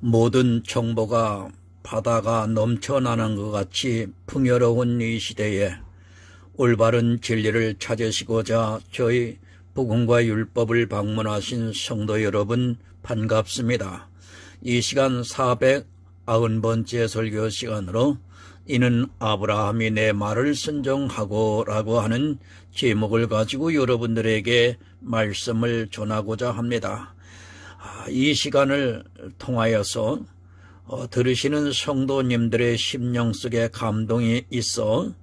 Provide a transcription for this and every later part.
모든 정보가 바다가 넘쳐나는 것 같이 풍요로운 이 시대에 올바른 진리를 찾으시고자 저희 복음과 율법을 방문하신 성도 여러분 반갑습니다. 이 시간 490번째 설교 시간으로 이는 아브라함이 내 말을 순종하고 라고 하는 제목을 가지고 여러분들에게 말씀을 전하고자 합니다. 이 시간을 통하여서 들으시는 성도님들의 심령 속에 감동이 있어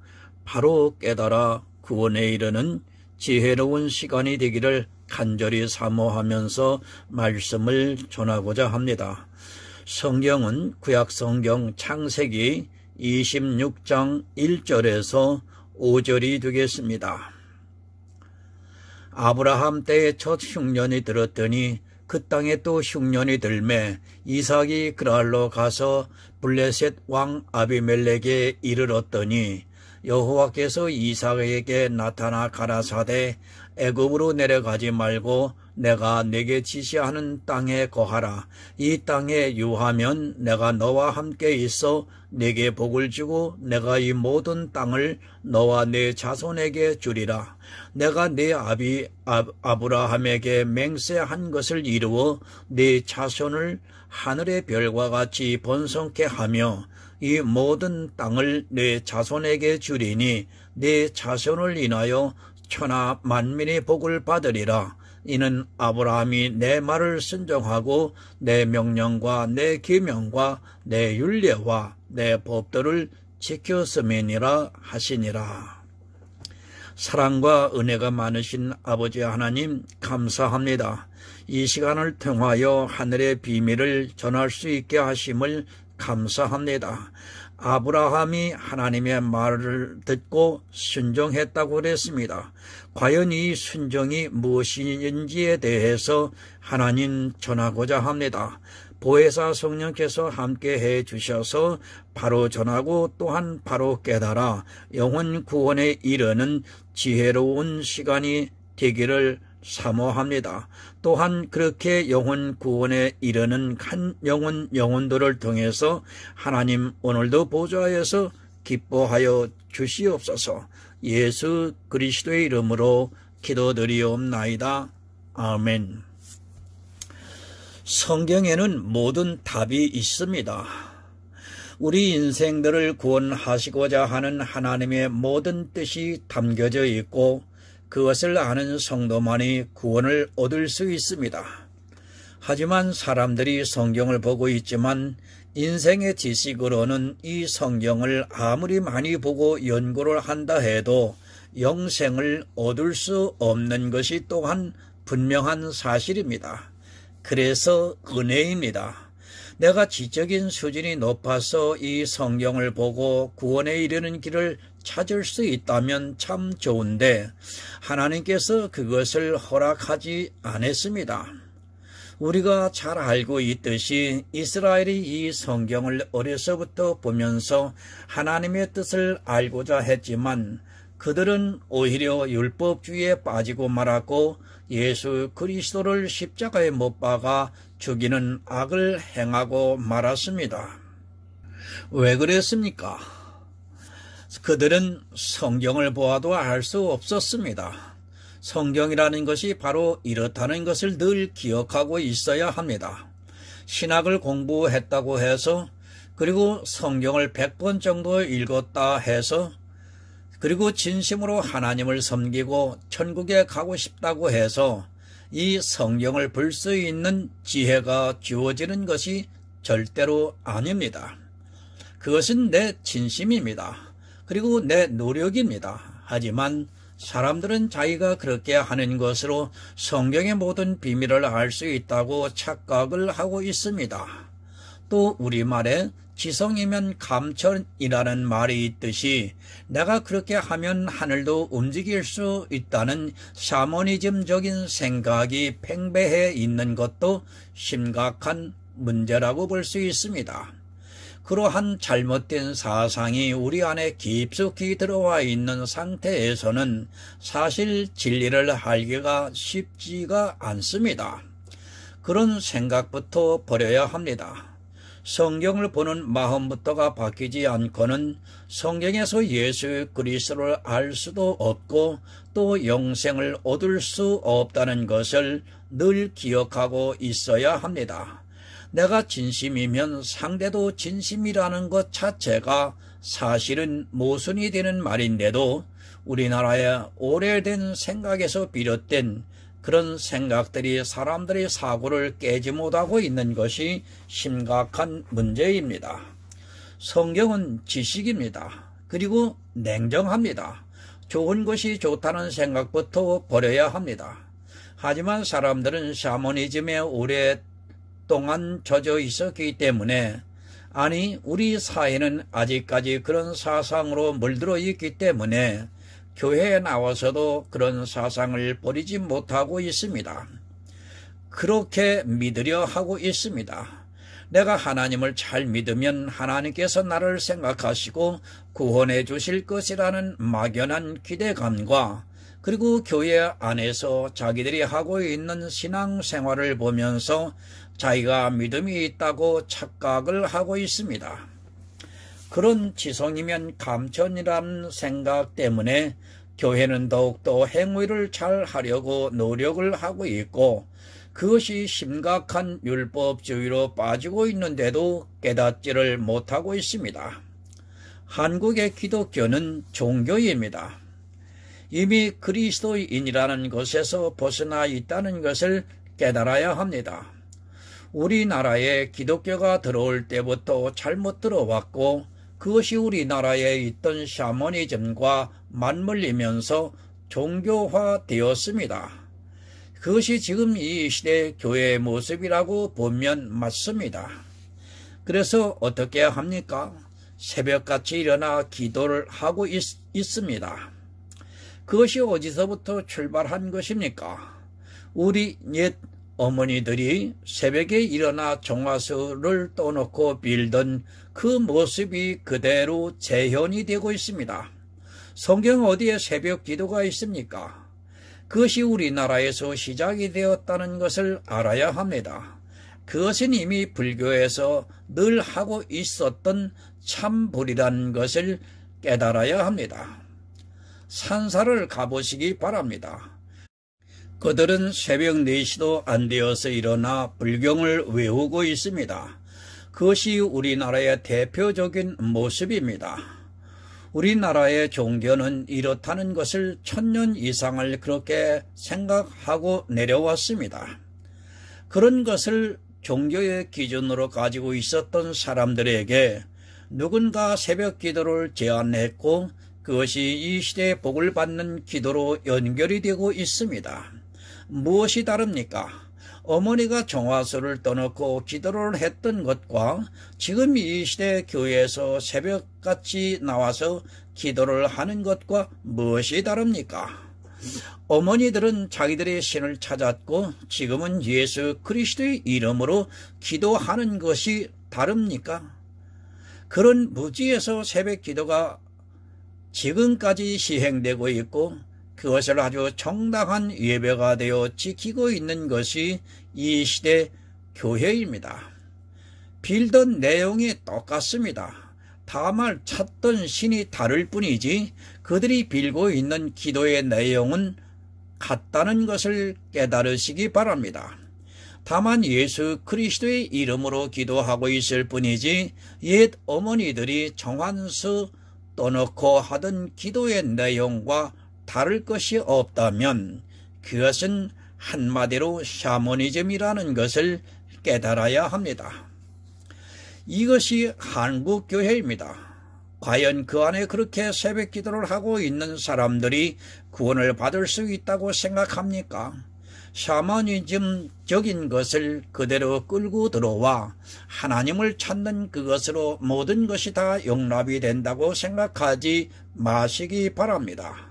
바로 깨달아 구원에 이르는 지혜로운 시간이 되기를 간절히 사모하면서 말씀을 전하고자 합니다. 성경은 구약성경 창세기 26장 1절에서 5절이 되겠습니다. 아브라함 때에 첫 흉년이 들었더니 그 땅에 또 흉년이 들매 이삭이 그랄로 가서 블레셋 왕 아비멜렉에 이르렀더니 여호와께서 이삭에게 나타나 가라사대 애굽으로 내려가지 말고 내가 네게 지시하는 땅에 거하라. 이 땅에 유하면 내가 너와 함께 있어 네게 복을 주고 내가 이 모든 땅을 너와 네 자손에게 주리라. 내가 네 아비 아브라함에게 맹세한 것을 이루어 네 자손을 하늘의 별과 같이 번성케 하며 이 모든 땅을 네 자손에게 주리니 네 자손을 인하여 천하 만민의 복을 받으리라. 이는 아브라함이 내 말을 순종하고 내 명령과 내 계명과 내 율례와 내 법도를 지켰음이니라 하시니라. 사랑과 은혜가 많으신 아버지 하나님 감사합니다. 이 시간을 통하여 하늘의 비밀을 전할 수 있게 하심을 감사합니다. 아브라함이 하나님의 말을 듣고 순종했다고 그랬습니다. 과연 이 순종이 무엇인지에 대해서 하나님 전하고자 합니다. 보혜사 성령께서 함께해 주셔서 바로 전하고 또한 바로 깨달아 영혼 구원에 이르는 지혜로운 시간이 되기를 사모합니다. 또한 그렇게 영혼 구원에 이르는 한 영혼들을 통해서 하나님 오늘도 보좌에서 기뻐하여 주시옵소서. 예수 그리스도의 이름으로 기도드리옵나이다. 아멘. 성경에는 모든 답이 있습니다. 우리 인생들을 구원하시고자 하는 하나님의 모든 뜻이 담겨져 있고 그것을 아는 성도만이 구원을 얻을 수 있습니다. 하지만 사람들이 성경을 보고 있지만 인생의 지식으로는 이 성경을 아무리 많이 보고 연구를 한다 해도 영생을 얻을 수 없는 것이 또한 분명한 사실입니다. 그래서 은혜입니다. 내가 지적인 수준이 높아서 이 성경을 보고 구원에 이르는 길을 찾을 수 있다면 참 좋은데 하나님께서 그것을 허락하지 않았습니다. 우리가 잘 알고 있듯이 이스라엘이 이 성경을 어려서부터 보면서 하나님의 뜻을 알고자 했지만 그들은 오히려 율법주의에 빠지고 말았고 예수 그리스도를 십자가에 못 박아 죽이는 악을 행하고 말았습니다. 왜 그랬습니까? 그들은 성경을 보아도 알 수 없었습니다. 성경이라는 것이 바로 이렇다는 것을 늘 기억하고 있어야 합니다. 신학을 공부했다고 해서 그리고 성경을 100번 정도 읽었다 해서 그리고 진심으로 하나님을 섬기고 천국에 가고 싶다고 해서 이 성경을 볼 수 있는 지혜가 주어지는 것이 절대로 아닙니다. 그것은 내 진심입니다. 그리고 내 노력입니다. 하지만 사람들은 자기가 그렇게 하는 것으로 성경의 모든 비밀을 알 수 있다고 착각을 하고 있습니다. 또 우리말에 지성이면 감천이라는 말이 있듯이 내가 그렇게 하면 하늘도 움직일 수 있다는 샤머니즘적인 생각이 팽배해 있는 것도 심각한 문제라고 볼 수 있습니다. 그러한 잘못된 사상이 우리 안에 깊숙이 들어와 있는 상태에서는 사실 진리를 알기가 쉽지가 않습니다. 그런 생각부터 버려야 합니다. 성경을 보는 마음부터가 바뀌지 않고는 성경에서 예수 그리스도를 알 수도 없고 또 영생을 얻을 수 없다는 것을 늘 기억하고 있어야 합니다. 내가 진심이면 상대도 진심이라는 것 자체가 사실은 모순이 되는 말인데도 우리나라의 오래된 생각에서 비롯된 그런 생각들이 사람들의 사고를 깨지 못하고 있는 것이 심각한 문제입니다. 성경은 지식입니다. 그리고 냉정합니다. 좋은 것이 좋다는 생각부터 버려야 합니다. 하지만 사람들은 샤머니즘에 오랫동안 젖어 있었기 때문에 아니 우리 사회는 아직까지 그런 사상으로 물들어 있기 때문에 교회에 나와서도 그런 사상을 버리지 못하고 있습니다. 그렇게 믿으려 하고 있습니다. 내가 하나님을 잘 믿으면 하나님께서 나를 생각하시고 구원해 주실 것이라는 막연한 기대감과 그리고 교회 안에서 자기들이 하고 있는 신앙생활을 보면서 자기가 믿음이 있다고 착각을 하고 있습니다. 그런 지성이면 감천이라는 생각 때문에 교회는 더욱더 행위를 잘 하려고 노력을 하고 있고 그것이 심각한 율법주의로 빠지고 있는데도 깨닫지를 못하고 있습니다. 한국의 기독교는 종교입니다. 이미 그리스도인이라는 것에서 벗어나 있다는 것을 깨달아야 합니다. 우리나라에 기독교가 들어올 때부터 잘못 들어왔고 그것이 우리나라에 있던 샤머니즘과 맞물리면서 종교화되었습니다. 그것이 지금 이 시대 교회의 모습이라고 보면 맞습니다. 그래서 어떻게 합니까? 새벽같이 일어나 기도를 하고 있습니다. 그것이 어디서부터 출발한 것입니까? 우리 옛 어머니들이 새벽에 일어나 정화수를 떠놓고 빌던 그 모습이 그대로 재현이 되고 있습니다. 성경 어디에 새벽 기도가 있습니까? 그것이 우리나라에서 시작이 되었다는 것을 알아야 합니다. 그것은 이미 불교에서 늘 하고 있었던 참불이라는 것을 깨달아야 합니다. 산사를 가보시기 바랍니다. 그들은 새벽 4시도 안 되어서 일어나 불경을 외우고 있습니다. 그것이 우리나라의 대표적인 모습입니다. 우리나라의 종교는 이렇다는 것을 1000년 이상을 그렇게 생각하고 내려왔습니다. 그런 것을 종교의 기준으로 가지고 있었던 사람들에게 누군가 새벽 기도를 제안했고 그것이 이 시대에 복을 받는 기도로 연결이 되고 있습니다. 무엇이 다릅니까? 어머니가 정화수를 떠놓고 기도를 했던 것과 지금 이 시대 교회에서 새벽같이 나와서 기도를 하는 것과 무엇이 다릅니까? 어머니들은 자기들의 신을 찾았고 지금은 예수 그리스도의 이름으로 기도하는 것이 다릅니까? 그런 무지에서 새벽 기도가 지금까지 시행되고 있고 그것을 아주 정당한 예배가 되어 지키고 있는 것이 이 시대 교회입니다. 빌던 내용이 똑같습니다. 다만 찾던 신이 다를 뿐이지 그들이 빌고 있는 기도의 내용은 같다는 것을 깨달으시기 바랍니다. 다만 예수 그리스도의 이름으로 기도하고 있을 뿐이지 옛 어머니들이 정한수 떠놓고 하던 기도의 내용과 다를 것이 없다면 그것은 한마디로 샤머니즘이라는 것을 깨달아야 합니다. 이것이 한국교회입니다. 과연 그 안에 그렇게 새벽 기도를 하고 있는 사람들이 구원을 받을 수 있다고 생각합니까? 샤머니즘적인 것을 그대로 끌고 들어와 하나님을 찾는 그것으로 모든 것이 다 용납이 된다고 생각하지 마시기 바랍니다.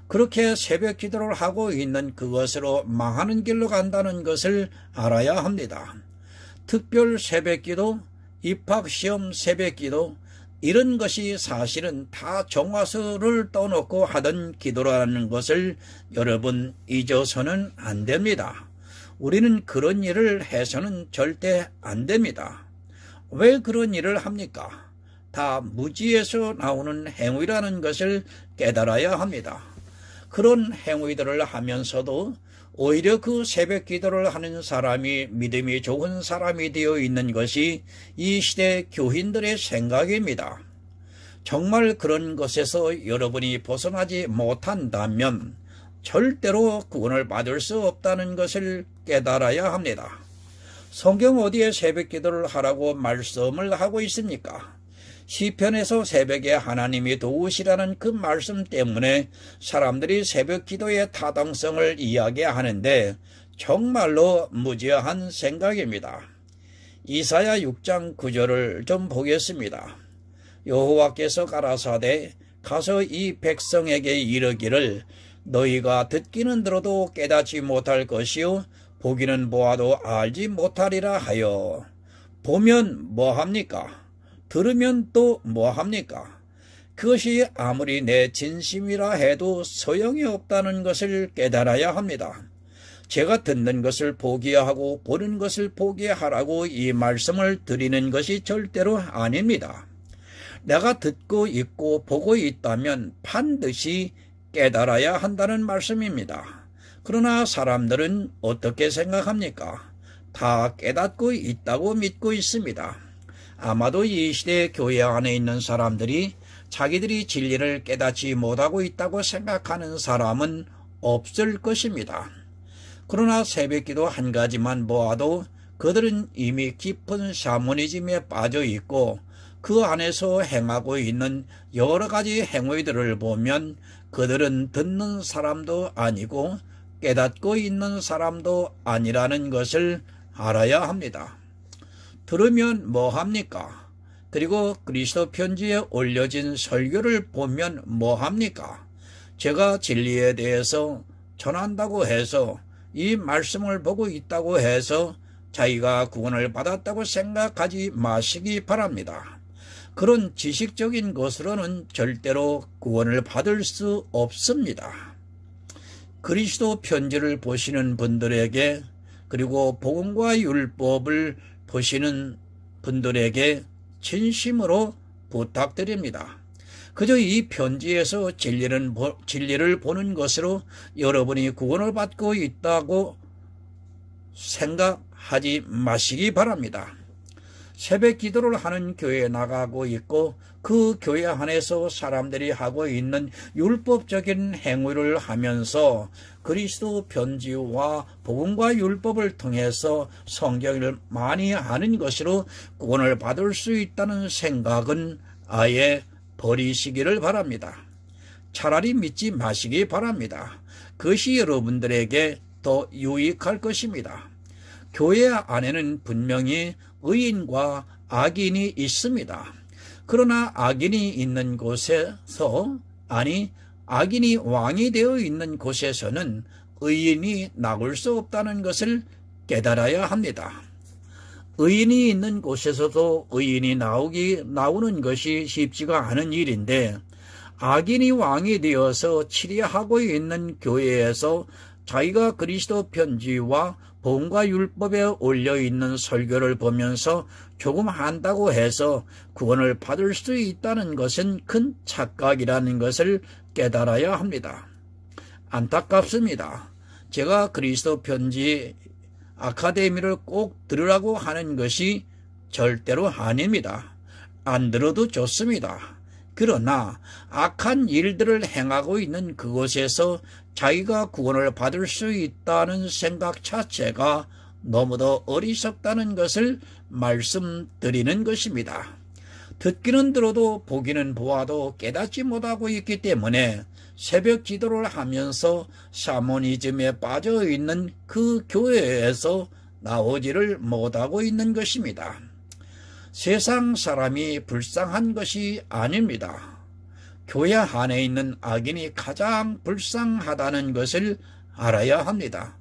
그렇게 새벽 기도를 하고 있는 그것으로 망하는 길로 간다는 것을 알아야 합니다. 특별 새벽 기도, 입학시험 새벽 기도 이런 것이 사실은 다 정화수를 떠놓고 하던 기도라는 것을 여러분 잊어서는 안 됩니다. 우리는 그런 일을 해서는 절대 안 됩니다. 왜 그런 일을 합니까? 다 무지에서 나오는 행위라는 것을 깨달아야 합니다. 그런 행위들을 하면서도 오히려 그 새벽 기도를 하는 사람이 믿음이 좋은 사람이 되어 있는 것이 이 시대 교인들의 생각입니다. 정말 그런 것에서 여러분이 벗어나지 못한다면 절대로 구원을 받을 수 없다는 것을 깨달아야 합니다. 성경 어디에 새벽 기도를 하라고 말씀을 하고 있습니까? 시편에서 새벽에 하나님이 도우시라는 그 말씀 때문에 사람들이 새벽 기도의 타당성을 이야기하는데 정말로 무지한 생각입니다. 이사야 6장 9절을 좀 보겠습니다. 여호와께서 가라사대 가서 이 백성에게 이르기를 너희가 듣기는 들어도 깨닫지 못할 것이요 보기는 보아도 알지 못하리라 하여. 보면 뭐합니까? 들으면 또 뭐합니까? 그것이 아무리 내 진심이라 해도 소용이 없다는 것을 깨달아야 합니다. 제가 듣는 것을 포기하고 보는 것을 포기하라고 이 말씀을 드리는 것이 절대로 아닙니다. 내가 듣고 있고 보고 있다면 반드시 깨달아야 한다는 말씀입니다. 그러나 사람들은 어떻게 생각합니까? 다 깨닫고 있다고 믿고 있습니다. 아마도 이 시대 교회 안에 있는 사람들이 자기들이 진리를 깨닫지 못하고 있다고 생각하는 사람은 없을 것입니다. 그러나 새벽기도 한 가지만 보아도 그들은 이미 깊은 샤머니즘에 빠져 있고 그 안에서 행하고 있는 여러 가지 행위들을 보면 그들은 듣는 사람도 아니고 깨닫고 있는 사람도 아니라는 것을 알아야 합니다. 들으면 뭐합니까? 그리고 그리스도 편지에 올려진 설교를 보면 뭐합니까? 제가 진리에 대해서 전한다고 해서 이 말씀을 보고 있다고 해서 자기가 구원을 받았다고 생각하지 마시기 바랍니다. 그런 지식적인 것으로는 절대로 구원을 받을 수 없습니다. 그리스도 편지를 보시는 분들에게 그리고 복음과 율법을 보시는 분들에게 진심으로 부탁드립니다. 그저 이 편지에서 진리를 보는 것으로 여러분이 구원을 받고 있다고 생각하지 마시기 바랍니다. 새벽 기도를 하는 교회에 나가고 있고 그 교회 안에서 사람들이 하고 있는 율법적인 행위를 하면서 그리스도 편지와 복음과 율법을 통해서 성경을 많이 아는 것으로 구원을 받을 수 있다는 생각은 아예 버리시기를 바랍니다. 차라리 믿지 마시기 바랍니다. 그것이 여러분들에게 더 유익할 것입니다. 교회 안에는 분명히 의인과 악인이 있습니다. 그러나 악인이 있는 곳에서 악인이 왕이 되어 있는 곳에서는 의인이 나올 수 없다는 것을 깨달아야 합니다. 의인이 있는 곳에서도 의인이 나오는 것이 쉽지가 않은 일인데 악인이 왕이 되어서 치리하고 있는 교회에서 자기가 그리스도 편지와 복음과 율법에 올려있는 설교를 보면서 조금 한다고 해서 구원을 받을 수 있다는 것은 큰 착각이라는 것을 깨달아야 합니다. 안타깝습니다. 제가 그리스도 편지 아카데미를 꼭 들으라고 하는 것이 절대로 아닙니다. 안 들어도 좋습니다. 그러나 악한 일들을 행하고 있는 그곳에서 자기가 구원을 받을 수 있다는 생각 자체가 너무도 어리석다는 것을 말씀드리는 것입니다. 듣기는 들어도 보기는 보아도 깨닫지 못하고 있기 때문에 새벽 기도를 하면서 샤머니즘에 빠져 있는 그 교회에서 나오지를 못하고 있는 것입니다. 세상 사람이 불쌍한 것이 아닙니다. 교회 안에 있는 악인이 가장 불쌍하다는 것을 알아야 합니다.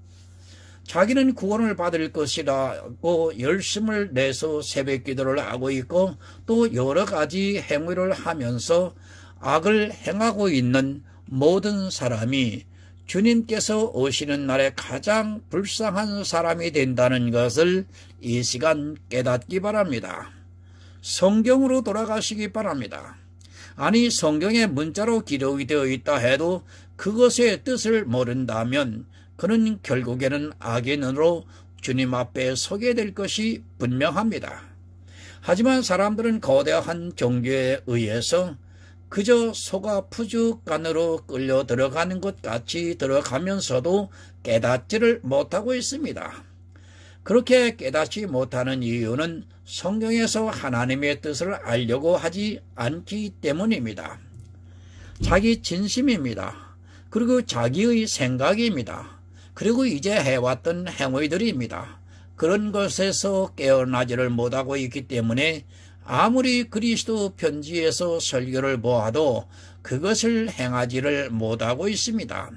자기는 구원을 받을 것이라고 열심을 내서 새벽 기도를 하고 있고 또 여러 가지 행위를 하면서 악을 행하고 있는 모든 사람이 주님께서 오시는 날에 가장 불쌍한 사람이 된다는 것을 이 시간 깨닫기 바랍니다. 성경으로 돌아가시기 바랍니다. 아니 성경에 문자로 기록이 되어 있다 해도 그것의 뜻을 모른다면 그는 결국에는 악인으로 주님 앞에 서게 될 것이 분명합니다. 하지만 사람들은 거대한 종교에 의해서 그저 속아 푸죽간으로 끌려 들어가는 것 같이 들어가면서도 깨닫지를 못하고 있습니다. 그렇게 깨닫지 못하는 이유는 성경에서 하나님의 뜻을 알려고 하지 않기 때문입니다. 자기 진심입니다. 그리고 자기의 생각입니다. 그리고 이제 해왔던 행위들입니다. 그런 것에서 깨어나지를 못하고 있기 때문에 아무리 그리스도 편지에서 설교를 보아도 그것을 행하지를 못하고 있습니다.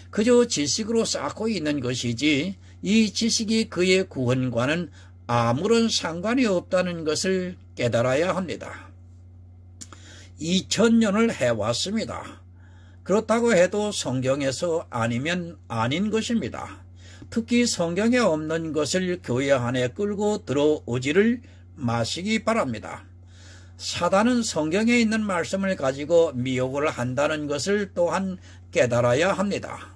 그저 지식으로 쌓고 있는 것이지 이 지식이 그의 구원과는 아무런 상관이 없다는 것을 깨달아야 합니다. 2000년을 해왔습니다. 그렇다고 해도 성경에서 아니면 아닌 것입니다. 특히 성경에 없는 것을 교회 안에 끌고 들어오지를 마시기 바랍니다. 사단은 성경에 있는 말씀을 가지고 미혹을 한다는 것을 또한 깨달아야 합니다.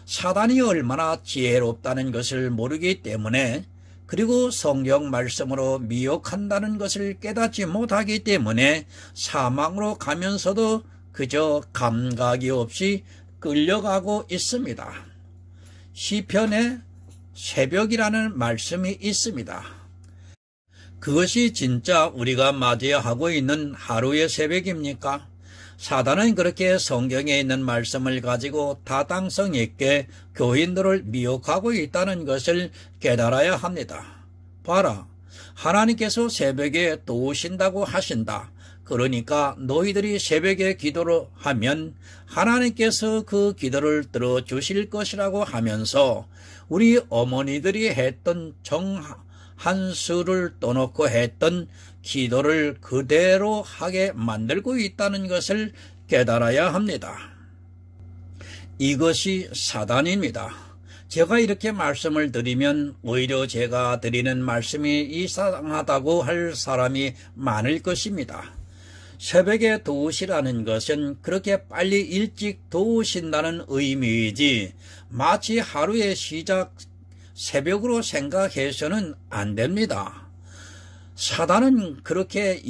사단이 얼마나 지혜롭다는 것을 모르기 때문에 그리고 성경 말씀으로 미혹한다는 것을 깨닫지 못하기 때문에 사망으로 가면서도 그저 감각이 없이 끌려가고 있습니다. 시편에 새벽이라는 말씀이 있습니다. 그것이 진짜 우리가 맞이해야 하고 있는 하루의 새벽입니까? 사단은 그렇게 성경에 있는 말씀을 가지고 타당성 있게 교인들을 미혹하고 있다는 것을 깨달아야 합니다. 봐라, 하나님께서 새벽에 도우신다고 하신다. 그러니까 너희들이 새벽에 기도를 하면 하나님께서 그 기도를 들어주실 것이라고 하면서 우리 어머니들이 했던 정한수를 떠놓고 했던 기도를 그대로 하게 만들고 있다는 것을 깨달아야 합니다. 이것이 사단입니다. 제가 이렇게 말씀을 드리면 오히려 제가 드리는 말씀이 이상하다고 할 사람이 많을 것입니다. 새벽에 도우시라는 것은 그렇게 빨리 일찍 도우신다는 의미이지 마치 하루의 시작 새벽으로 생각해서는 안 됩니다. 사단은 그렇게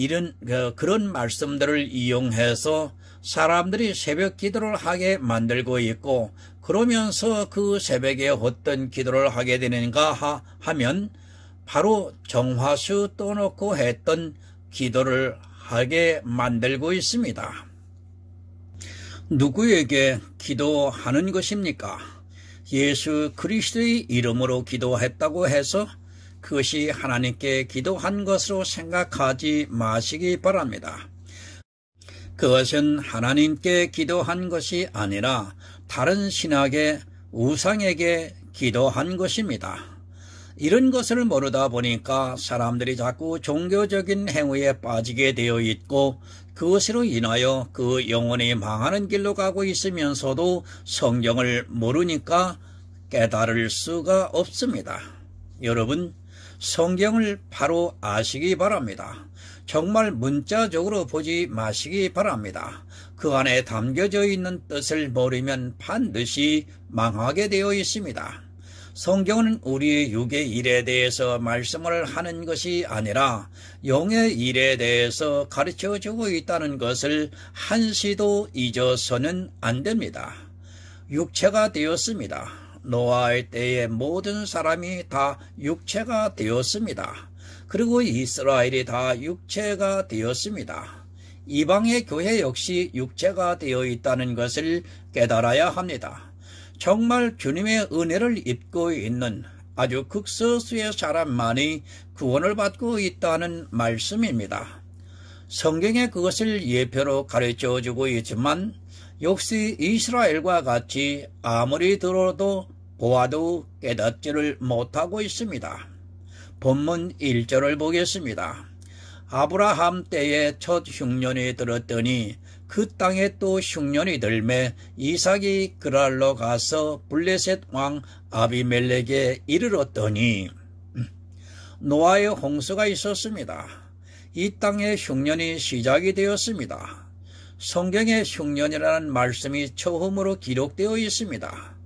그런 말씀들을 이용해서 사람들이 새벽 기도를 하게 만들고 있고 그러면서 그 새벽에 어떤 기도를 하게 되는가 하면 바로 정화수 떠놓고 했던 기도를 하게 만들고 있습니다. 누구에게 기도하는 것입니까? 예수 그리스도의 이름으로 기도했다고 해서 그것이 하나님께 기도한 것으로 생각하지 마시기 바랍니다. 그것은 하나님께 기도한 것이 아니라 다른 신학의 우상에게 기도한 것입니다. 이런 것을 모르다 보니까 사람들이 자꾸 종교적인 행위에 빠지게 되어 있고 그것으로 인하여 그 영혼이 망하는 길로 가고 있으면서도 성경을 모르니까 깨달을 수가 없습니다. 여러분, 성경을 바로 아시기 바랍니다. 정말 문자적으로 보지 마시기 바랍니다. 그 안에 담겨져 있는 뜻을 모르면 반드시 망하게 되어 있습니다. 성경은 우리의 육의 일에 대해서 말씀을 하는 것이 아니라 영의 일에 대해서 가르쳐주고 있다는 것을 한시도 잊어서는 안 됩니다. 육체가 되었습니다. 노아의 때에 모든 사람이 다 육체가 되었습니다. 그리고 이스라엘이 다 육체가 되었습니다. 이방의 교회 역시 육체가 되어 있다는 것을 깨달아야 합니다. 정말 주님의 은혜를 입고 있는 아주 극소수의 사람만이 구원을 받고 있다는 말씀입니다. 성경에 그것을 예표로 가르쳐주고 있지만 역시 이스라엘과 같이 아무리 들어도 보아도 깨닫지를 못하고 있습니다. 본문 1절을 보겠습니다. 아브라함 때에 첫 흉년이 들었더니 그 땅에 또 흉년이 들매 이삭이 그랄로 가서 블레셋 왕 아비멜렉에 이르렀더니 노아의 홍수가 있었습니다. 이 땅의 흉년이 시작이 되었습니다. 성경에 흉년이라는 말씀이 처음으로 기록되어 있습니다.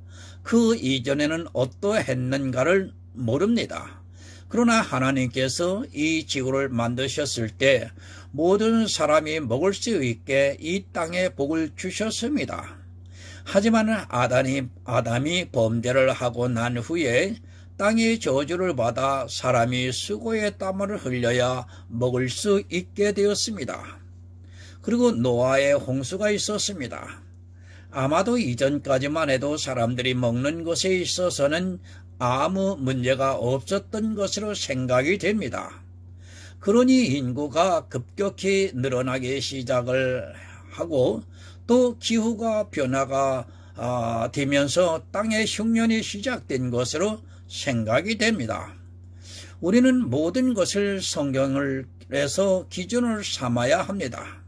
그 이전에는 어떠했는가를 모릅니다. 그러나 하나님께서 이 지구를 만드셨을 때 모든 사람이 먹을 수 있게 이 땅에 복을 주셨습니다. 하지만 아담이 범죄를 하고 난 후에 땅의 저주를 받아 사람이 수고의 땀을 흘려야 먹을 수 있게 되었습니다. 그리고 노아의 홍수가 있었습니다. 아마도 이전까지만 해도 사람들이 먹는 것에 있어서는 아무 문제가 없었던 것으로 생각이 됩니다. 그러니 인구가 급격히 늘어나기 시작을 하고 또 기후가 변화가 되면서 땅의 흉년이 시작된 것으로 생각이 됩니다. 우리는 모든 것을 성경에서 기준을 삼아야 합니다.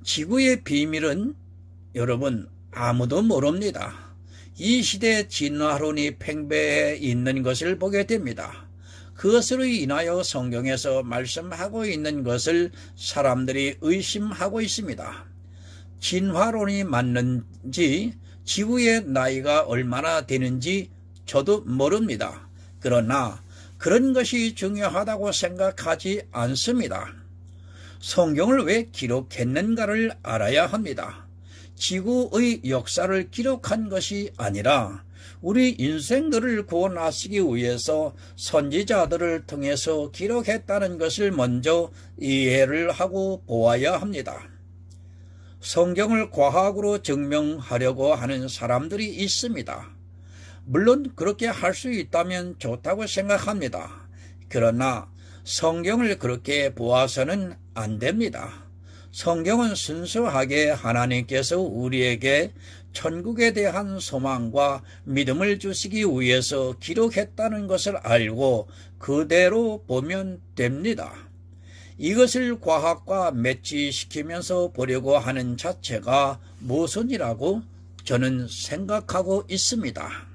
지구의 비밀은 여러분 아무도 모릅니다. 이 시대 진화론이 팽배해 있는 것을 보게 됩니다. 그것으로 인하여 성경에서 말씀하고 있는 것을 사람들이 의심하고 있습니다. 진화론이 맞는지 지구의 나이가 얼마나 되는지 저도 모릅니다. 그러나 그런 것이 중요하다고 생각하지 않습니다. 성경을 왜 기록했는가를 알아야 합니다. 지구의 역사를 기록한 것이 아니라 우리 인생들을 구원하시기 위해서 선지자들을 통해서 기록했다는 것을 먼저 이해를 하고 보아야 합니다. 성경을 과학으로 증명하려고 하는 사람들이 있습니다. 물론 그렇게 할 수 있다면 좋다고 생각합니다. 그러나 성경을 그렇게 보아서는 안 됩니다. 성경은 순수하게 하나님께서 우리에게 천국에 대한 소망과 믿음을 주시기 위해서 기록했다는 것을 알고 그대로 보면 됩니다. 이것을 과학과 매치시키면서 보려고 하는 자체가 모순이라고 저는 생각하고 있습니다.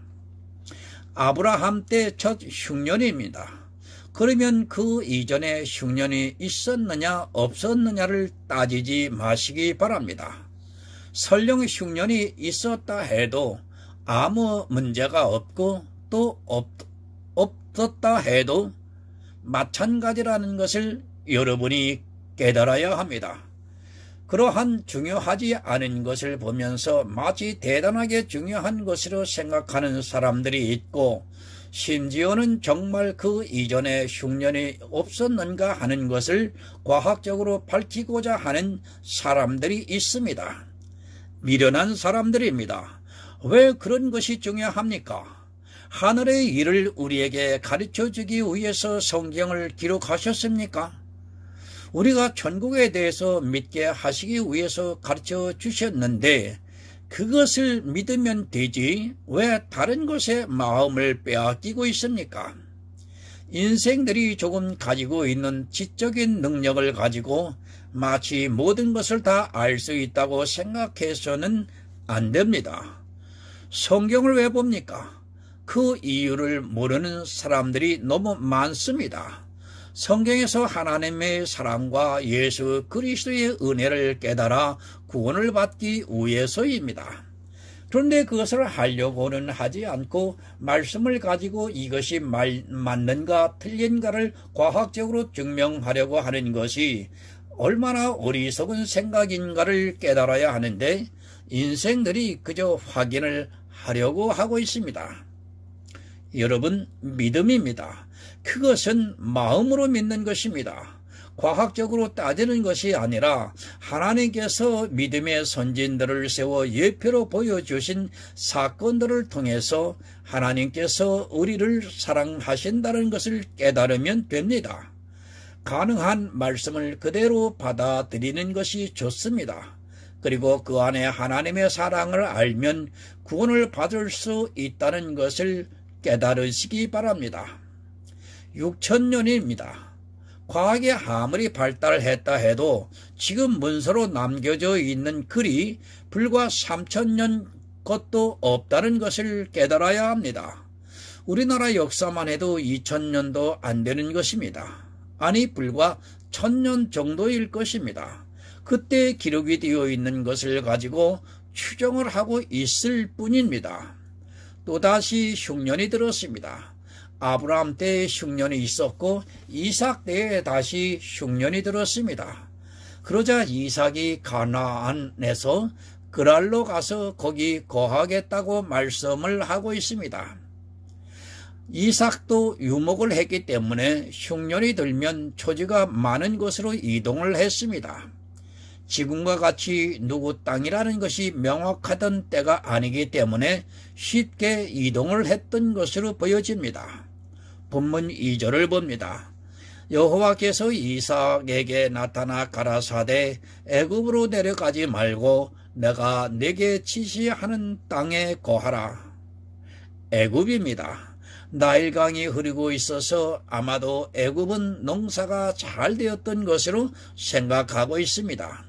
아브라함 때 첫 흉년입니다. 그러면 그 이전에 흉년이 있었느냐 없었느냐를 따지지 마시기 바랍니다. 설령 흉년이 있었다 해도 아무 문제가 없고 또 없었다 해도 마찬가지라는 것을 여러분이 깨달아야 합니다. 그러한 중요하지 않은 것을 보면서 마치 대단하게 중요한 것으로 생각하는 사람들이 있고 심지어는 정말 그 이전에 흉년이 없었는가 하는 것을 과학적으로 밝히고자 하는 사람들이 있습니다. 미련한 사람들입니다. 왜 그런 것이 중요합니까? 하늘의 일을 우리에게 가르쳐주기 위해서 성경을 기록하셨습니까? 우리가 천국에 대해서 믿게 하시기 위해서 가르쳐 주셨는데 그것을 믿으면 되지 왜 다른 것에 마음을 빼앗기고 있습니까? 인생들이 조금 가지고 있는 지적인 능력을 가지고 마치 모든 것을 다 알 수 있다고 생각해서는 안 됩니다. 성경을 왜 봅니까? 그 이유를 모르는 사람들이 너무 많습니다. 성경에서 하나님의 사랑과 예수 그리스도의 은혜를 깨달아 구원을 받기 위해서입니다. 그런데 그것을 하려고는 하지 않고 말씀을 가지고 이것이 맞는가 틀린가를 과학적으로 증명하려고 하는 것이 얼마나 어리석은 생각인가를 깨달아야 하는데 인생들이 그저 확인을 하려고 하고 있습니다. 여러분, 믿음입니다. 그것은 마음으로 믿는 것입니다. 과학적으로 따지는 것이 아니라 하나님께서 믿음의 선진들을 세워 예표로 보여주신 사건들을 통해서 하나님께서 우리를 사랑하신다는 것을 깨달으면 됩니다. 가능한 말씀을 그대로 받아들이는 것이 좋습니다. 그리고 그 안에 하나님의 사랑을 알면 구원을 받을 수 있다는 것을 깨달으시기 바랍니다. 6,000년입니다. 과학이 아무리 발달했다 해도 지금 문서로 남겨져 있는 글이 불과 3,000년 것도 없다는 것을 깨달아야 합니다. 우리나라 역사만 해도 2,000년도 안 되는 것입니다. 아니 불과 1000년 정도일 것입니다. 그때 기록이 되어 있는 것을 가지고 추정을 하고 있을 뿐입니다. 또다시 흉년이 들었습니다. 아브라함 때에 흉년이 있었고 이삭 때에 다시 흉년이 들었습니다. 그러자 이삭이 가나안에서 그랄로 가서 거기 거하겠다고 말씀을 하고 있습니다. 이삭도 유목을 했기 때문에 흉년이 들면 초지가 많은 곳으로 이동을 했습니다. 지금과 같이 누구 땅이라는 것이 명확하던 때가 아니기 때문에 쉽게 이동을 했던 것으로 보여집니다. 본문 2절을 봅니다. 여호와께서 이삭에게 나타나 가라사대 애굽으로 내려가지 말고 내가 네게 지시하는 땅에 거하라. 애굽입니다. 나일강이 흐르고 있어서 아마도 애굽은 농사가 잘 되었던 것으로 생각하고 있습니다.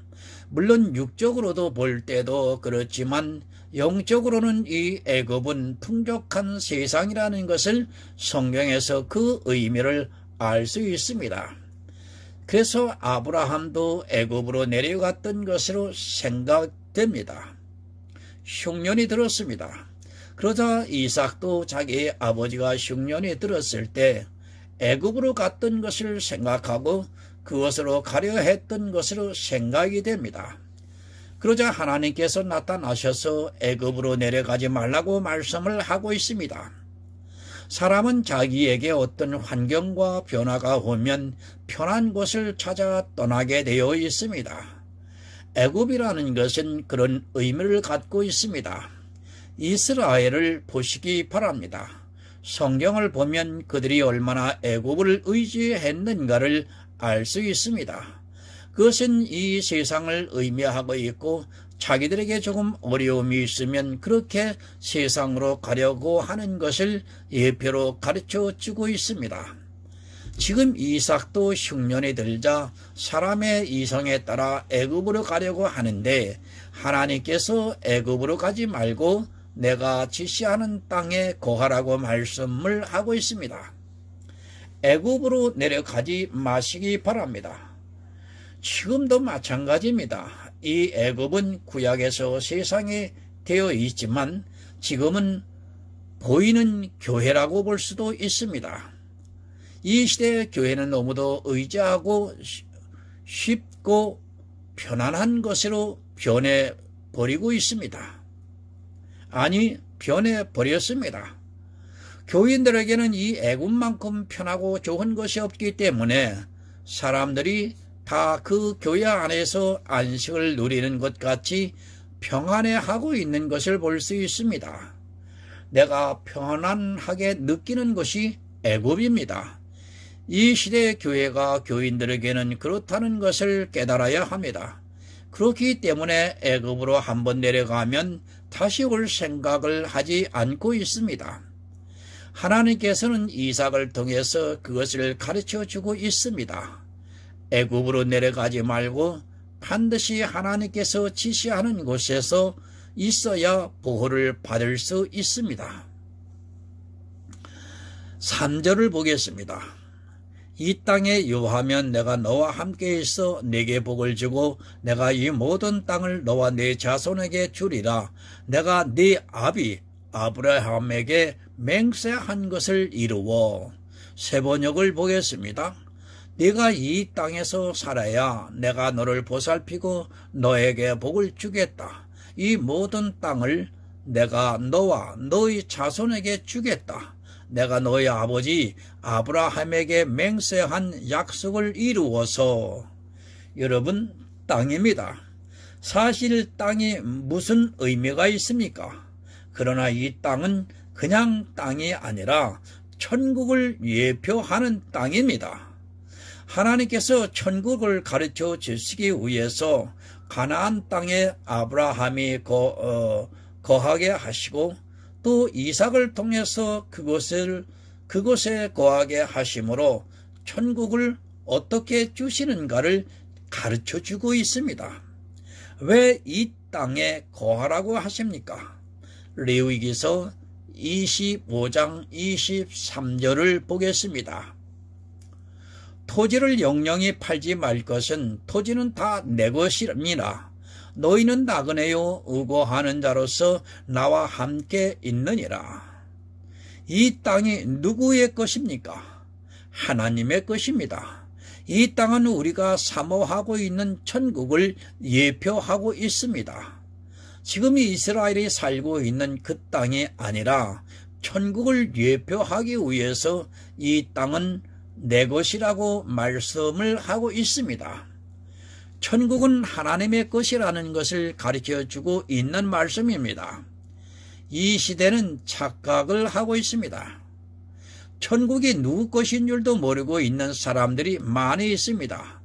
물론 육적으로도 볼 때도 그렇지만 영적으로는 이 애굽은 풍족한 세상이라는 것을 성경에서 그 의미를 알 수 있습니다. 그래서 아브라함도 애굽으로 내려갔던 것으로 생각됩니다. 흉년이 들었습니다. 그러자 이삭도 자기 아버지가 흉년이 들었을 때 애굽으로 갔던 것을 생각하고 그것으로 가려 했던 것으로 생각이 됩니다. 그러자 하나님께서 나타나셔서 애굽으로 내려가지 말라고 말씀을 하고 있습니다. 사람은 자기에게 어떤 환경과 변화가 오면 편한 곳을 찾아 떠나게 되어 있습니다. 애굽이라는 것은 그런 의미를 갖고 있습니다. 이스라엘을 보시기 바랍니다. 성경을 보면 그들이 얼마나 애굽을 의지했는가를 알 수 있습니다. 그것은 이 세상을 의미하고 있고 자기들에게 조금 어려움이 있으면 그렇게 세상으로 가려고 하는 것을 예표로 가르쳐주고 있습니다. 지금 이삭도 흉년이 들자 사람의 이성에 따라 애굽으로 가려고 하는데 하나님께서 애굽으로 가지 말고 내가 지시하는 땅에 거하라고 말씀을 하고 있습니다. 애굽으로 내려가지 마시기 바랍니다. 지금도 마찬가지입니다. 이 애굽은 구약에서 세상에 되어 있지만 지금은 보이는 교회라고 볼 수도 있습니다. 이 시대의 교회는 너무도 의지하고 쉽고 편안한 것으로 변해버리고 있습니다. 아니, 변해버렸습니다. 교인들에게는 이 애굽만큼 편하고 좋은 것이 없기 때문에 사람들이 다 그 교회 안에서 안식을 누리는 것 같이 평안해하고 있는 것을 볼 수 있습니다. 내가 평안하게 느끼는 것이 애굽입니다. 이 시대의 교회가 교인들에게는 그렇다는 것을 깨달아야 합니다. 그렇기 때문에 애굽으로 한번 내려가면 다시 올 생각을 하지 않고 있습니다. 하나님께서는 이삭을 통해서 그것을 가르쳐주고 있습니다. 애굽으로 내려가지 말고 반드시 하나님께서 지시하는 곳에서 있어야 보호를 받을 수 있습니다. 3절을 보겠습니다. 이 땅에 요하면 내가 너와 함께 있어 네게 복을 주고 내가 이 모든 땅을 너와 네 자손에게 주리라. 내가 네 아비 아브라함에게 맹세한 것을 이루어. 세 번역을 보겠습니다. 네가 이 땅에서 살아야 내가 너를 보살피고 너에게 복을 주겠다. 이 모든 땅을 내가 너와 너의 자손에게 주겠다. 내가 너의 아버지 아브라함에게 맹세한 약속을 이루어서. 여러분, 땅입니다. 사실 땅이 무슨 의미가 있습니까? 그러나 이 땅은 그냥 땅이 아니라 천국을 예표하는 땅입니다. 하나님께서 천국을 가르쳐 주시기 위해서 가나안 땅에 아브라함이 거하게 하시고 또 이삭을 통해서 그곳에 거하게 하심으로 천국을 어떻게 주시는가를 가르쳐 주고 있습니다. 왜 이 땅에 거하라고 하십니까? 레위기서 25장 23절을 보겠습니다. 토지를 영영히 팔지 말 것은 토지는 다 내 것이니라. 너희는 나그네요 의고하는 자로서 나와 함께 있느니라. 이 땅이 누구의 것입니까? 하나님의 것입니다. 이 땅은 우리가 사모하고 있는 천국을 예표하고 있습니다. 지금 이스라엘이 살고 있는 그 땅이 아니라 천국을 예표하기 위해서 이 땅은 내 것이라고 말씀을 하고 있습니다. 천국은 하나님의 것이라는 것을 가르쳐주고 있는 말씀입니다. 이 시대는 착각을 하고 있습니다. 천국이 누구 것인 줄도 모르고 있는 사람들이 많이 있습니다.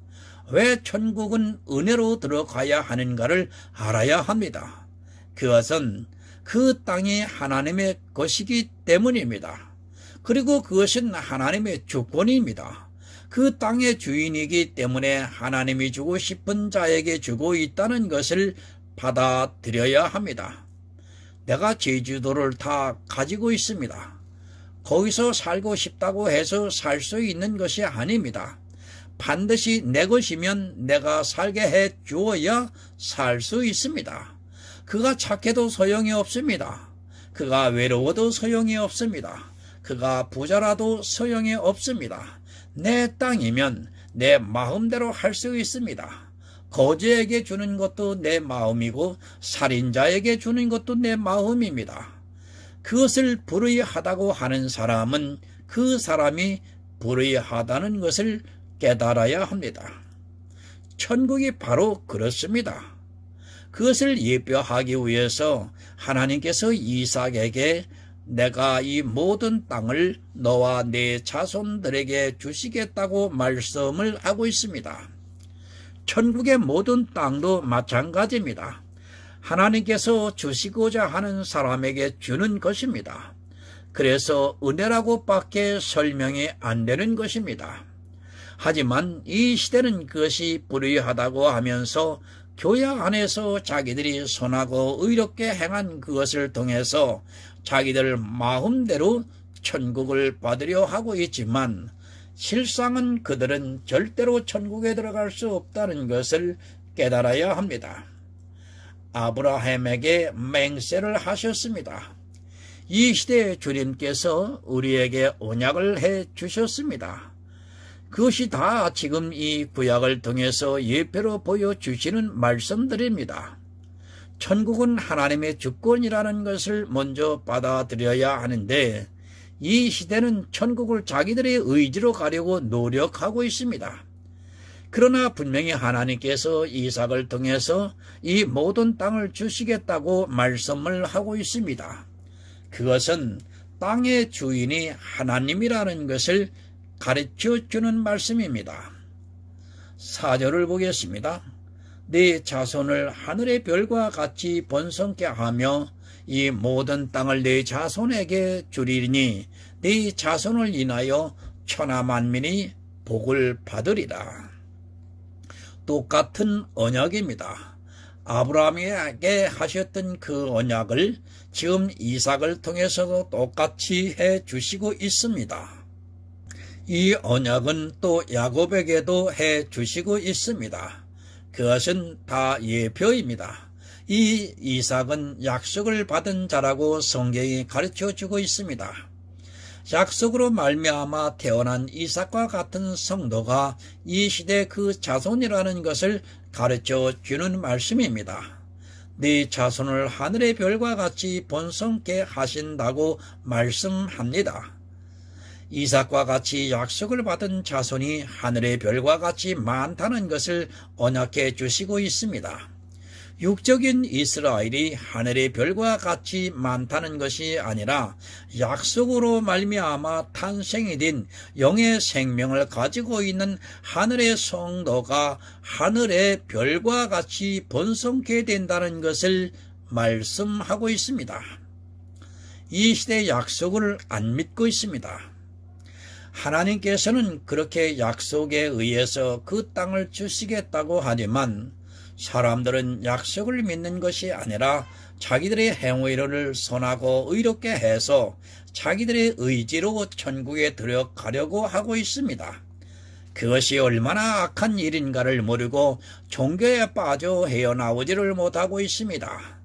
왜 천국은 은혜로 들어가야 하는가를 알아야 합니다. 그것은 그 땅이 하나님의 것이기 때문입니다. 그리고 그것은 하나님의 주권입니다. 그 땅의 주인이기 때문에 하나님이 주고 싶은 자에게 주고 있다는 것을 받아들여야 합니다. 내가 제주도를 다 가지고 있습니다. 거기서 살고 싶다고 해서 살 수 있는 것이 아닙니다. 반드시 내 것이면 내가 살게 해 주어야 살 수 있습니다. 그가 착해도 소용이 없습니다. 그가 외로워도 소용이 없습니다. 그가 부자라도 소용이 없습니다. 내 땅이면 내 마음대로 할 수 있습니다. 거지에게 주는 것도 내 마음이고 살인자에게 주는 것도 내 마음입니다. 그것을 불의하다고 하는 사람은 그 사람이 불의하다는 것을 깨달아야 합니다. 천국이 바로 그렇습니다. 그것을 예표하기 위해서 하나님께서 이삭에게 내가 이 모든 땅을 너와 네 자손들에게 주시겠다고 말씀을 하고 있습니다. 천국의 모든 땅도 마찬가지입니다. 하나님께서 주시고자 하는 사람에게 주는 것입니다. 그래서 은혜라고 밖에 설명이 안 되는 것입니다. 하지만 이 시대는 그것이 불의하다고 하면서 교회 안에서 자기들이 선하고 의롭게 행한 그것을 통해서 자기들 마음대로 천국을 받으려 하고 있지만 실상은 그들은 절대로 천국에 들어갈 수 없다는 것을 깨달아야 합니다. 아브라함에게 맹세를 하셨습니다. 이 시대에 주님께서 우리에게 언약을 해 주셨습니다. 그것이 다 지금 이 구약을 통해서 예표로 보여주시는 말씀들입니다. 천국은 하나님의 주권이라는 것을 먼저 받아들여야 하는데 이 시대는 천국을 자기들의 의지로 가려고 노력하고 있습니다. 그러나 분명히 하나님께서 이삭을 통해서 이 모든 땅을 주시겠다고 말씀을 하고 있습니다. 그것은 땅의 주인이 하나님이라는 것을 가르쳐주는 말씀입니다. 4절을 보겠습니다. 네 자손을 하늘의 별과 같이 번성케 하며 이 모든 땅을 네 자손에게 주리니 네 자손을 인하여 천하 만민이 복을 받으리라. 똑같은 언약입니다. 아브라함에게 하셨던 그 언약을 지금 이삭을 통해서도 똑같이 해 주시고 있습니다. 이 언약은 또 야곱에게도 해 주시고 있습니다. 그것은 다 예표입니다. 이 이삭은 약속을 받은 자라고 성경이 가르쳐주고 있습니다. 약속으로 말미암아 태어난 이삭과 같은 성도가 이 시대 그 자손이라는 것을 가르쳐주는 말씀입니다. 네 자손을 하늘의 별과 같이 번성케 하신다고 말씀합니다. 이삭과 같이 약속을 받은 자손이 하늘의 별과 같이 많다는 것을 언약해 주시고 있습니다. 육적인 이스라엘이 하늘의 별과 같이 많다는 것이 아니라 약속으로 말미암아 탄생이 된 영의 생명을 가지고 있는 하늘의 성도가 하늘의 별과 같이 번성케 된다는 것을 말씀하고 있습니다. 이 시대의 약속을 안 믿고 있습니다. 하나님께서는 그렇게 약속에 의해서 그 땅을 주시겠다고 하지만 사람들은 약속을 믿는 것이 아니라 자기들의 행위를 선하고 의롭게 해서 자기들의 의지로 천국에 들어가려고 하고 있습니다. 그것이 얼마나 악한 일인가를 모르고 종교에 빠져 헤어나오지를 못하고 있습니다.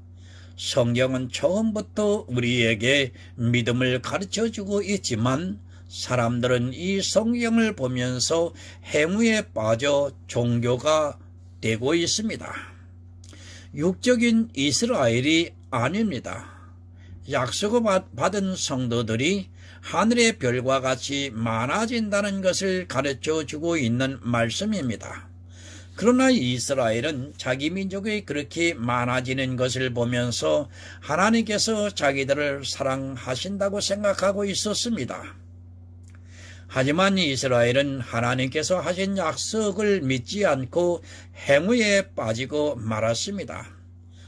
성경은 처음부터 우리에게 믿음을 가르쳐주고 있지만 사람들은 이 성경을 보면서 행위에 빠져 종교가 되고 있습니다. 육적인 이스라엘이 아닙니다. 약속을 받은 성도들이 하늘의 별과 같이 많아진다는 것을 가르쳐주고 있는 말씀입니다. 그러나 이스라엘은 자기 민족이 그렇게 많아지는 것을 보면서 하나님께서 자기들을 사랑하신다고 생각하고 있었습니다. 하지만 이스라엘은 하나님께서 하신 약속을 믿지 않고 행위에 빠지고 말았습니다.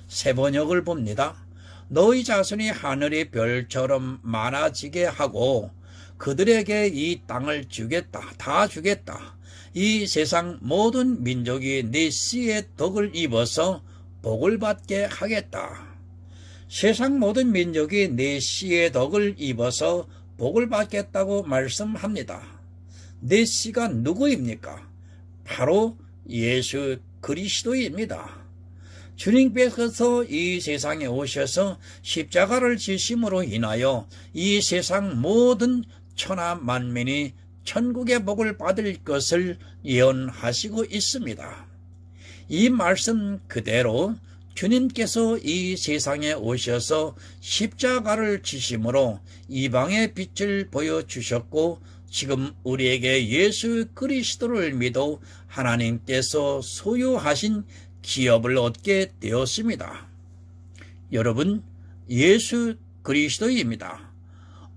세 번역을 봅니다. 너희 자손이 하늘의 별처럼 많아지게 하고 그들에게 이 땅을 주겠다. 다 주겠다. 이 세상 모든 민족이 네 씨의 덕을 입어서 복을 받게 하겠다. 세상 모든 민족이 네 씨의 덕을 입어서 복을 받겠다고 말씀합니다. 네 씨가 누구입니까? 바로 예수 그리스도입니다. 주님께서 이 세상에 오셔서 십자가를 지심으로 인하여 이 세상 모든 천하 만민이 천국의 복을 받을 것을 예언하시고 있습니다. 이 말씀 그대로 주님께서 이 세상에 오셔서 십자가를 지심으로 이방의 빛을 보여주셨고 지금 우리에게 예수 그리스도를 믿어 하나님께서 소유하신 기업을 얻게 되었습니다. 여러분, 예수 그리스도입니다.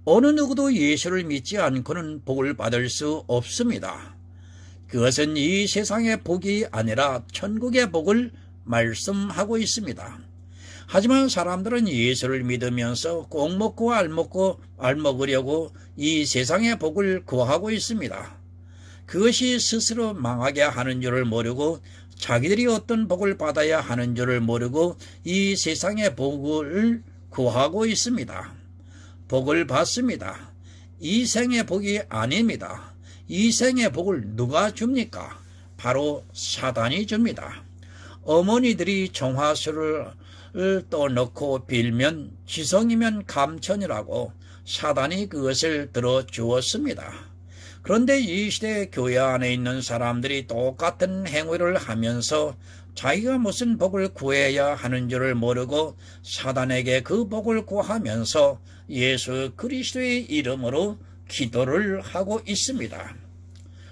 어느 누구도 예수를 믿지 않고는 복을 받을 수 없습니다. 그것은 이 세상의 복이 아니라 천국의 복을 말씀하고 있습니다. 하지만 사람들은 예수를 믿으면서 꼭 먹고 알 먹으려고 이 세상의 복을 구하고 있습니다. 그것이 스스로 망하게 하는 줄을 모르고 자기들이 어떤 복을 받아야 하는 줄을 모르고 이 세상의 복을 구하고 있습니다. 복을 받습니다. 이 생의 복이 아닙니다. 이 생의 복을 누가 줍니까? 바로 사단이 줍니다. 어머니들이 정화수를 떠넣고 빌면 지성이면 감천이라고 사단이 그것을 들어주었습니다. 그런데 이 시대 교회 안에 있는 사람들이 똑같은 행위를 하면서 자기가 무슨 복을 구해야 하는 줄을 모르고 사단에게 그 복을 구하면서 예수 그리스도의 이름으로 기도를 하고 있습니다.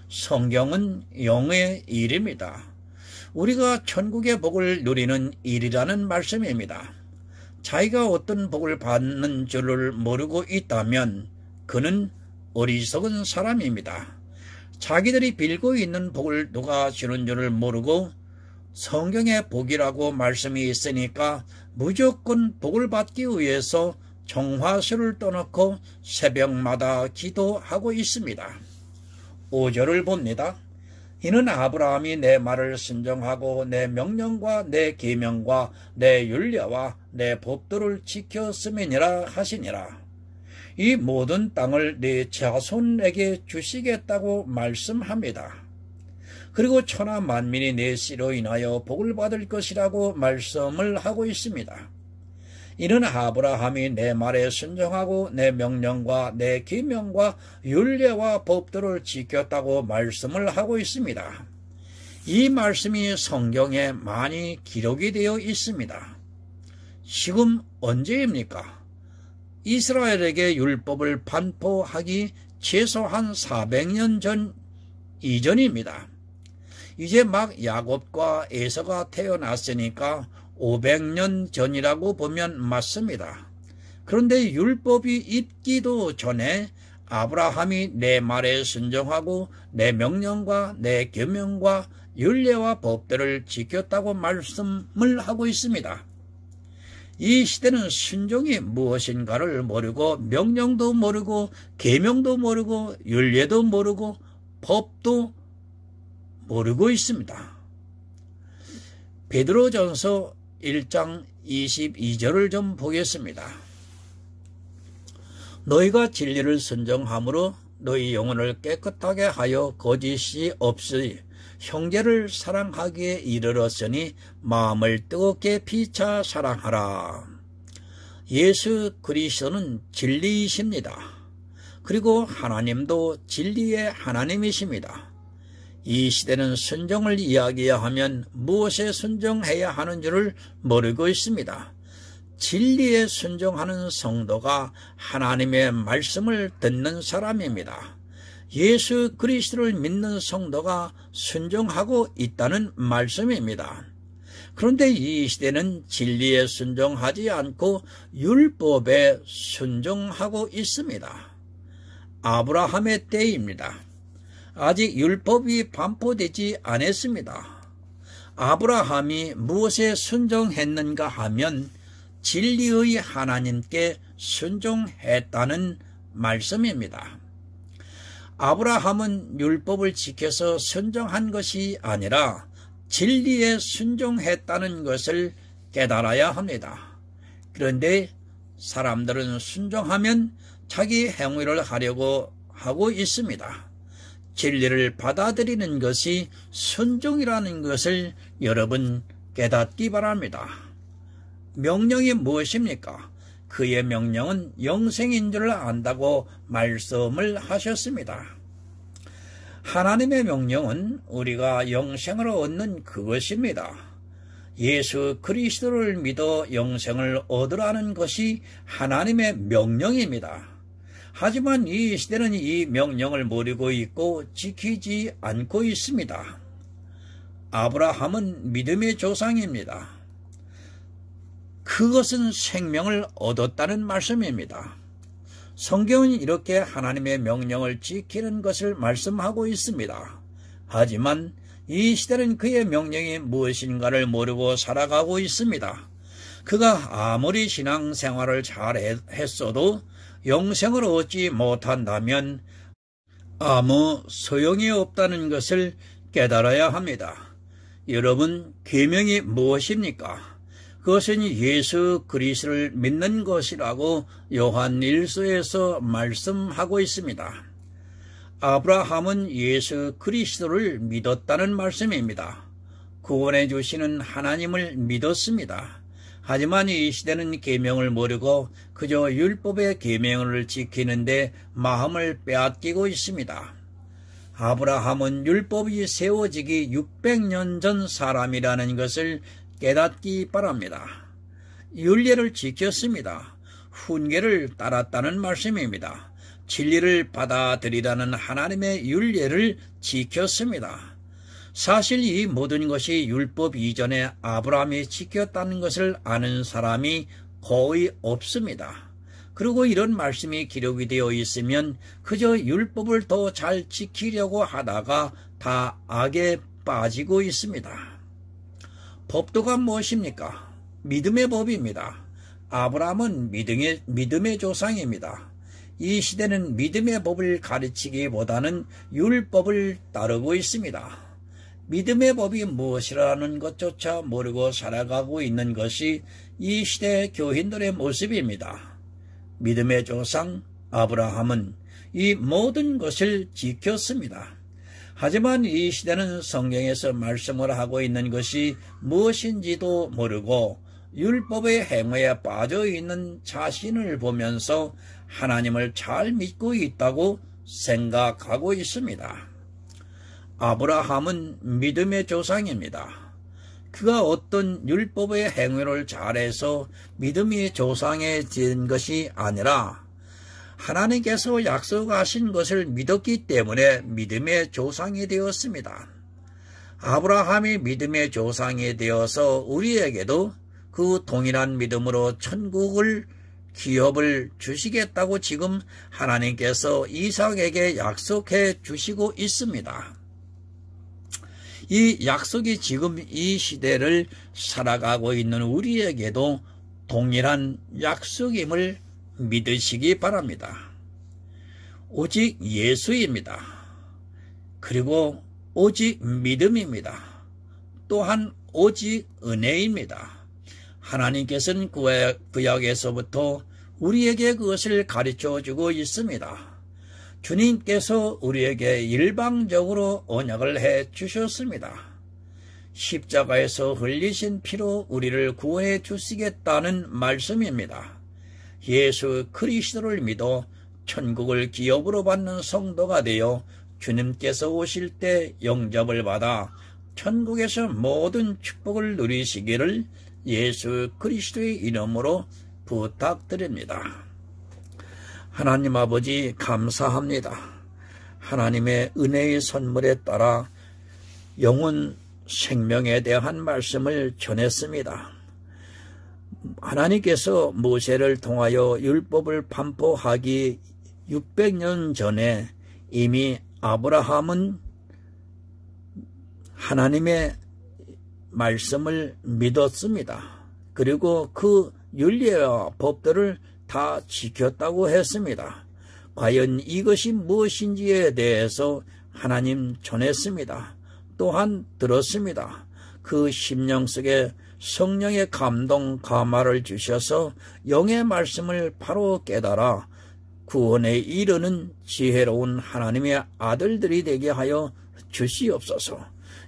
성경은 영의 일입니다. 우리가 천국의 복을 누리는 일이라는 말씀입니다. 자기가 어떤 복을 받는 줄을 모르고 있다면 그는 어리석은 사람입니다. 자기들이 빌고 있는 복을 누가 주는 줄을 모르고 성경의 복이라고 말씀이 있으니까 무조건 복을 받기 위해서 정화수를 떠놓고 새벽마다 기도하고 있습니다. 5절을 봅니다. 이는 아브라함이 내 말을 순종하고 내 명령과 내 계명과 내 율례와 내 법도를 지켰음이니라 하시니라. 이 모든 땅을 네 자손에게 주시겠다고 말씀합니다. 그리고 천하 만민이 내 씨로 인하여 복을 받을 것이라고 말씀을 하고 있습니다. 이는 아브라함이 내 말에 순종하고 내 명령과 내 계명과 율례와 법도를 지켰다고 말씀을 하고 있습니다. 이 말씀이 성경에 많이 기록이 되어 있습니다. 지금 언제입니까? 이스라엘에게 율법을 반포하기 최소한 400년 전 이전입니다. 이제 막 야곱과 에서가 태어났으니까 500년 전이라고 보면 맞습니다. 그런데 율법이 있기도 전에 아브라함이 내 말에 순종하고 내 명령과 내 계명과 율례와 법들을 지켰다고 말씀을 하고 있습니다. 이 시대는 순종이 무엇인가를 모르고 명령도 모르고 계명도 모르고 율례도 모르고 법도 모르고 있습니다. 베드로전서 1장 22절을 좀 보겠습니다. 너희가 진리를 순종함으로 너희 영혼을 깨끗하게 하여 거짓이 없이 형제를 사랑하기에 이르렀으니 마음을 뜨겁게 피차 사랑하라. 예수 그리스도는 진리이십니다. 그리고 하나님도 진리의 하나님이십니다. 이 시대는 순종을 이야기하면 무엇에 순종해야 하는 줄을 모르고 있습니다. 진리에 순종하는 성도가 하나님의 말씀을 듣는 사람입니다. 예수 그리스도를 믿는 성도가 순종하고 있다는 말씀입니다. 그런데 이 시대는 진리에 순종하지 않고 율법에 순종하고 있습니다. 아브라함의 때입니다. 아직 율법이 반포되지 않았습니다. 아브라함이 무엇에 순종했는가 하면 진리의 하나님께 순종했다는 말씀입니다. 아브라함은 율법을 지켜서 순종한 것이 아니라 진리에 순종했다는 것을 깨달아야 합니다. 그런데 사람들은 순종하면 자기 행위를 하려고 하고 있습니다. 진리를 받아들이는 것이 순종이라는 것을 여러분 깨닫기 바랍니다. 명령이 무엇입니까? 그의 명령은 영생인 줄 안다고 말씀을 하셨습니다. 하나님의 명령은 우리가 영생을 얻는 그것입니다. 예수 그리스도를 믿어 영생을 얻으라는 것이 하나님의 명령입니다. 하지만 이 시대는 이 명령을 모르고 있고 지키지 않고 있습니다. 아브라함은 믿음의 조상입니다. 그것은 생명을 얻었다는 말씀입니다. 성경은 이렇게 하나님의 명령을 지키는 것을 말씀하고 있습니다. 하지만 이 시대는 그의 명령이 무엇인가를 모르고 살아가고 있습니다. 그가 아무리 신앙생활을 잘 했어도 영생을 얻지 못한다면 아무 소용이 없다는 것을 깨달아야 합니다. 여러분, 계명이 무엇입니까? 그것은 예수 그리스도를 믿는 것이라고 요한 1서에서 말씀하고 있습니다. 아브라함은 예수 그리스도를 믿었다는 말씀입니다. 구원해 주시는 하나님을 믿었습니다. 하지만 이 시대는 계명을 모르고 그저 율법의 계명을 지키는데 마음을 빼앗기고 있습니다. 아브라함은 율법이 세워지기 600년 전 사람이라는 것을 깨닫기 바랍니다. 율례를 지켰습니다. 훈계를 따랐다는 말씀입니다. 진리를 받아들이라는 하나님의 율례를 지켰습니다. 사실 이 모든 것이 율법 이전에 아브라함이 지켰다는 것을 아는 사람이 거의 없습니다. 그리고 이런 말씀이 기록이 되어 있으면 그저 율법을 더 잘 지키려고 하다가 다 악에 빠지고 있습니다. 법도가 무엇입니까? 믿음의 법입니다. 아브라함은 믿음의 조상입니다. 이 시대는 믿음의 법을 가르치기보다는 율법을 따르고 있습니다. 믿음의 법이 무엇이라는 것조차 모르고 살아가고 있는 것이 이 시대 교인들의 모습입니다. 믿음의 조상 아브라함은 이 모든 것을 지켰습니다. 하지만 이 시대는 성경에서 말씀을 하고 있는 것이 무엇인지도 모르고 율법의 행위에 빠져 있는 자신을 보면서 하나님을 잘 믿고 있다고 생각하고 있습니다. 아브라함은 믿음의 조상입니다. 그가 어떤 율법의 행위를 잘해서 믿음이 조상해진 것이 아니라 하나님께서 약속하신 것을 믿었기 때문에 믿음의 조상이 되었습니다. 아브라함이 믿음의 조상이 되어서 우리에게도 그 동일한 믿음으로 천국을 기업을 주시겠다고 지금 하나님께서 이삭에게 약속해 주시고 있습니다. 이 약속이 지금 이 시대를 살아가고 있는 우리에게도 동일한 약속임을 믿으시기 바랍니다. 오직 예수입니다. 그리고 오직 믿음입니다. 또한 오직 은혜입니다. 하나님께서는 구약에서부터 우리에게 그것을 가르쳐 주고 있습니다. 주님께서 우리에게 일방적으로 언약을 해 주셨습니다. 십자가에서 흘리신 피로 우리를 구원해 주시겠다는 말씀입니다. 예수 그리스도를 믿어 천국을 기업으로 받는 성도가 되어 주님께서 오실 때 영접을 받아 천국에서 모든 축복을 누리시기를 예수 그리스도의 이름으로 부탁드립니다. 하나님 아버지 감사합니다. 하나님의 은혜의 선물에 따라 영혼 생명에 대한 말씀을 전했습니다. 하나님께서 모세를 통하여 율법을 반포하기 600년 전에 이미 아브라함은 하나님의 말씀을 믿었습니다. 그리고 그 윤리와 법들을 다 지켰다고 했습니다. 과연 이것이 무엇인지에 대해서 하나님 전했습니다. 또한 들었습니다. 그 심령 속에 성령의 감동, 감화를 주셔서 영의 말씀을 바로 깨달아 구원에 이르는 지혜로운 하나님의 아들들이 되게 하여 주시옵소서.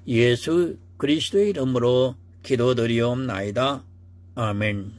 예수 그리스도의 이름으로 기도드리옵나이다. 아멘.